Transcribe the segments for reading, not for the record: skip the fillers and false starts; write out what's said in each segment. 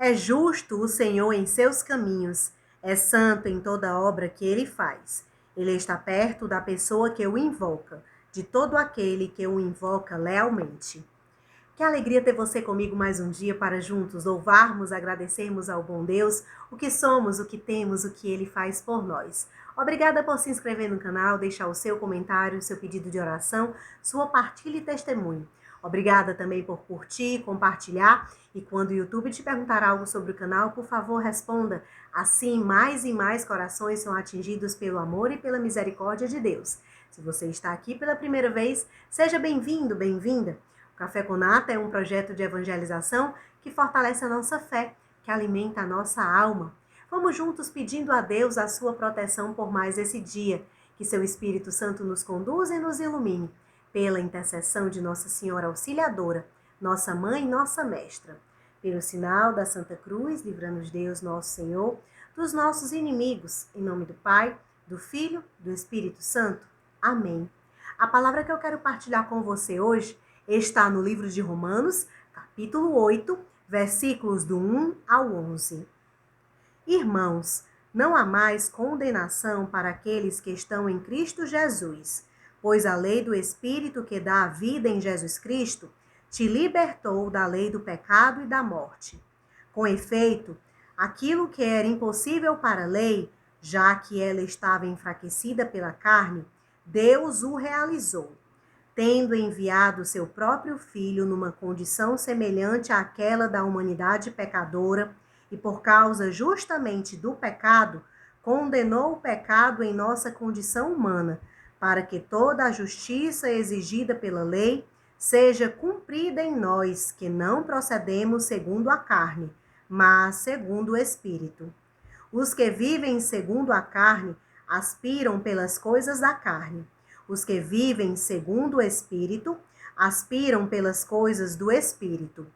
É justo o Senhor em seus caminhos, é santo em toda obra que ele faz. Ele está perto da pessoa que o invoca, de todo aquele que o invoca lealmente. Que alegria ter você comigo mais um dia para juntos louvarmos, agradecermos ao bom Deus o que somos, o que temos, o que Ele faz por nós. Obrigada por se inscrever no canal, deixar o seu comentário, seu pedido de oração, sua partilha e testemunho. Obrigada também por curtir, compartilhar e quando o YouTube te perguntar algo sobre o canal, por favor, responda. Assim, mais e mais corações são atingidos pelo amor e pela misericórdia de Deus. Se você está aqui pela primeira vez, seja bem-vindo, bem-vinda. Café com Nata é um projeto de evangelização que fortalece a nossa fé, que alimenta a nossa alma. Vamos juntos pedindo a Deus a sua proteção por mais esse dia, que seu Espírito Santo nos conduza e nos ilumine, pela intercessão de Nossa Senhora Auxiliadora, nossa Mãe e nossa Mestra. Pelo sinal da Santa Cruz, livra-nos Deus, nosso Senhor, dos nossos inimigos, em nome do Pai, do Filho, do Espírito Santo. Amém. A palavra que eu quero partilhar com você hoje está no livro de Romanos, capítulo 8, versículos do 1 ao 11. Irmãos, não há mais condenação para aqueles que estão em Cristo Jesus, pois a lei do Espírito que dá a vida em Jesus Cristo te libertou da lei do pecado e da morte. Com efeito, aquilo que era impossível para a lei, já que ela estava enfraquecida pela carne, Deus o realizou, tendo enviado seu próprio Filho numa condição semelhante àquela da humanidade pecadora, e por causa justamente do pecado, condenou o pecado em nossa condição humana, para que toda a justiça exigida pela lei seja cumprida em nós, que não procedemos segundo a carne, mas segundo o Espírito. Os que vivem segundo a carne aspiram pelas coisas da carne. Os que vivem segundo o Espírito aspiram pelas coisas do Espírito.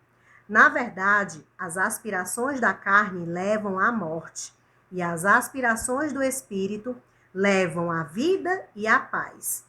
Na verdade, as aspirações da carne levam à morte, e as aspirações do Espírito levam à vida e à paz.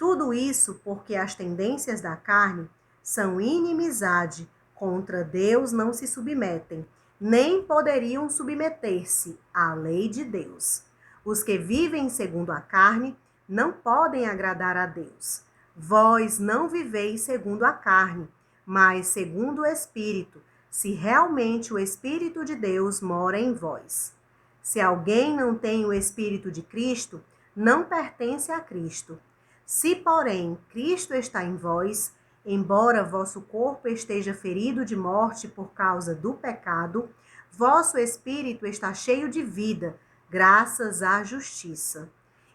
Tudo isso porque as tendências da carne são inimizade, contra Deus não se submetem, nem poderiam submeter-se à lei de Deus. Os que vivem segundo a carne não podem agradar a Deus. Vós não viveis segundo a carne, mas segundo o Espírito, se realmente o Espírito de Deus mora em vós. Se alguém não tem o Espírito de Cristo, não pertence a Cristo. Se, porém, Cristo está em vós, embora vosso corpo esteja ferido de morte por causa do pecado, vosso espírito está cheio de vida, graças à justiça.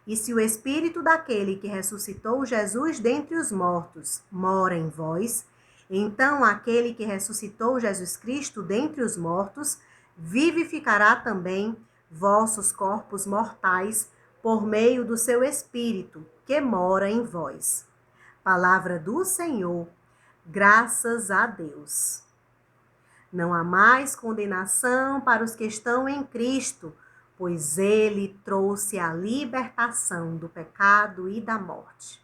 E se o Espírito daquele que ressuscitou Jesus dentre os mortos mora em vós, então aquele que ressuscitou Jesus Cristo dentre os mortos vivificará também vossos corpos mortais por meio do seu Espírito que mora em vós. Palavra do Senhor, graças a Deus. Não há mais condenação para os que estão em Cristo, pois ele trouxe a libertação do pecado e da morte.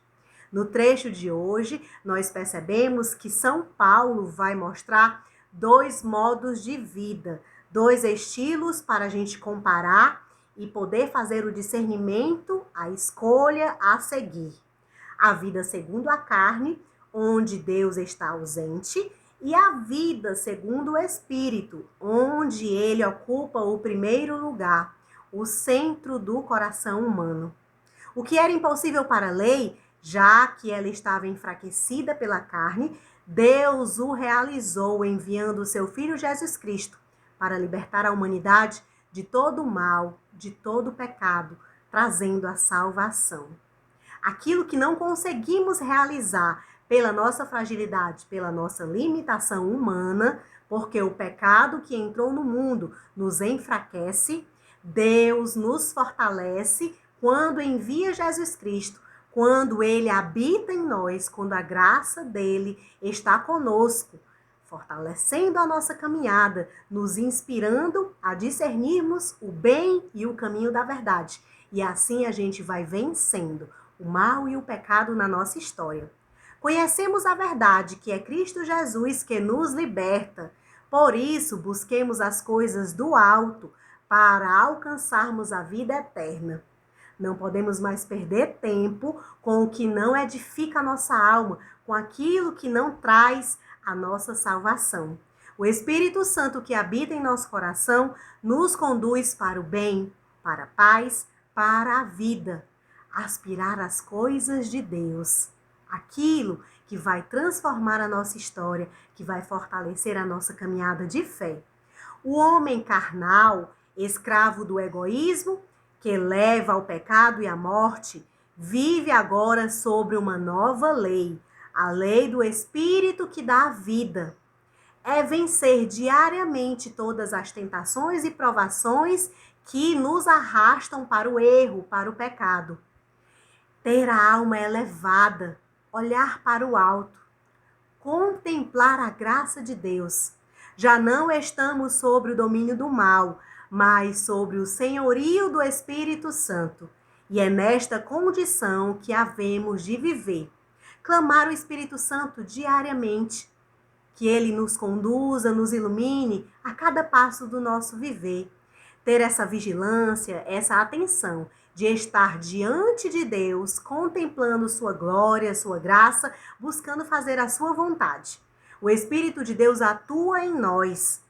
No trecho de hoje, nós percebemos que São Paulo vai mostrar dois modos de vida, dois estilos para a gente comparar e poder fazer o discernimento, a escolha a seguir. A vida segundo a carne, onde Deus está ausente, e a vida segundo o Espírito, onde ele ocupa o primeiro lugar, o centro do coração humano. O que era impossível para a lei, já que ela estava enfraquecida pela carne, Deus o realizou enviando o seu Filho Jesus Cristo para libertar a humanidade de todo o mal, de todo o pecado, trazendo a salvação. Aquilo que não conseguimos realizar pela nossa fragilidade, pela nossa limitação humana, porque o pecado que entrou no mundo nos enfraquece, Deus nos fortalece quando envia Jesus Cristo, quando ele habita em nós, quando a graça dele está conosco, fortalecendo a nossa caminhada, nos inspirando a discernirmos o bem e o caminho da verdade. E assim a gente vai vencendo o mal e o pecado na nossa história. Conhecemos a verdade, que é Cristo Jesus que nos liberta. Por isso, busquemos as coisas do alto para alcançarmos a vida eterna. Não podemos mais perder tempo com o que não edifica a nossa alma, com aquilo que não traz a nossa salvação. O Espírito Santo que habita em nosso coração nos conduz para o bem, para a paz, para a vida. Aspirar as coisas de Deus. Aquilo que vai transformar a nossa história, que vai fortalecer a nossa caminhada de fé. O homem carnal, escravo do egoísmo, que leva ao pecado e à morte, vive agora sobre uma nova lei, a lei do Espírito que dá a vida. É vencer diariamente todas as tentações e provações que nos arrastam para o erro, para o pecado. Ter a alma elevada, olhar para o alto, contemplar a graça de Deus. Já não estamos sobre o domínio do mal, mas sobre o senhorio do Espírito Santo. E é nesta condição que havemos de viver. Clamar o Espírito Santo diariamente, que ele nos conduza, nos ilumine a cada passo do nosso viver. Ter essa vigilância, essa atenção de estar diante de Deus, contemplando sua glória, sua graça, buscando fazer a sua vontade. O Espírito de Deus atua em nós.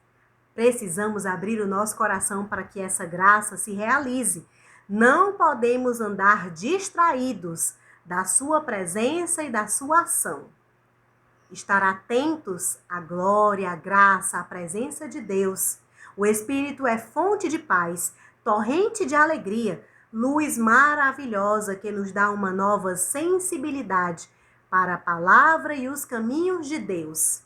Precisamos abrir o nosso coração para que essa graça se realize. Não podemos andar distraídos da sua presença e da sua ação. Estar atentos à glória, à graça, à presença de Deus. O Espírito é fonte de paz, torrente de alegria, luz maravilhosa que nos dá uma nova sensibilidade para a palavra e os caminhos de Deus.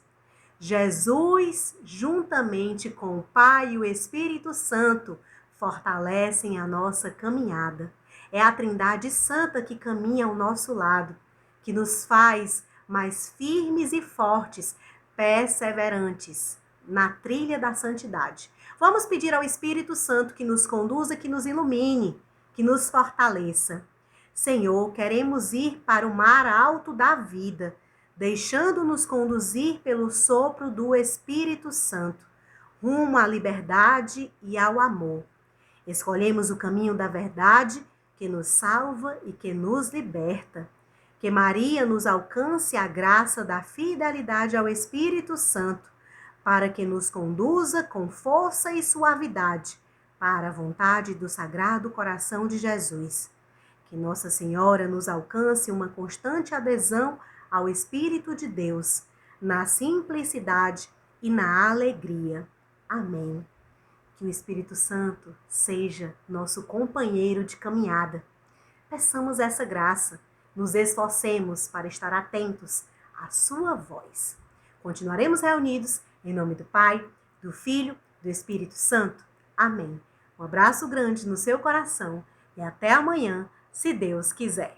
Jesus, juntamente com o Pai e o Espírito Santo, fortalecem a nossa caminhada. É a Trindade Santa que caminha ao nosso lado, que nos faz mais firmes e fortes, perseverantes na trilha da santidade. Vamos pedir ao Espírito Santo que nos conduza, que nos ilumine, que nos fortaleça. Senhor, queremos ir para o mar alto da vida, deixando-nos conduzir pelo sopro do Espírito Santo, rumo à liberdade e ao amor. Escolhemos o caminho da verdade, que nos salva e que nos liberta. Que Maria nos alcance a graça da fidelidade ao Espírito Santo, para que nos conduza com força e suavidade para a vontade do Sagrado Coração de Jesus. Que Nossa Senhora nos alcance uma constante adesão ao Espírito de Deus, na simplicidade e na alegria. Amém. Que o Espírito Santo seja nosso companheiro de caminhada. Peçamos essa graça, nos esforcemos para estar atentos à sua voz. Continuaremos reunidos em nome do Pai, do Filho, do Espírito Santo. Amém. Um abraço grande no seu coração e até amanhã, se Deus quiser.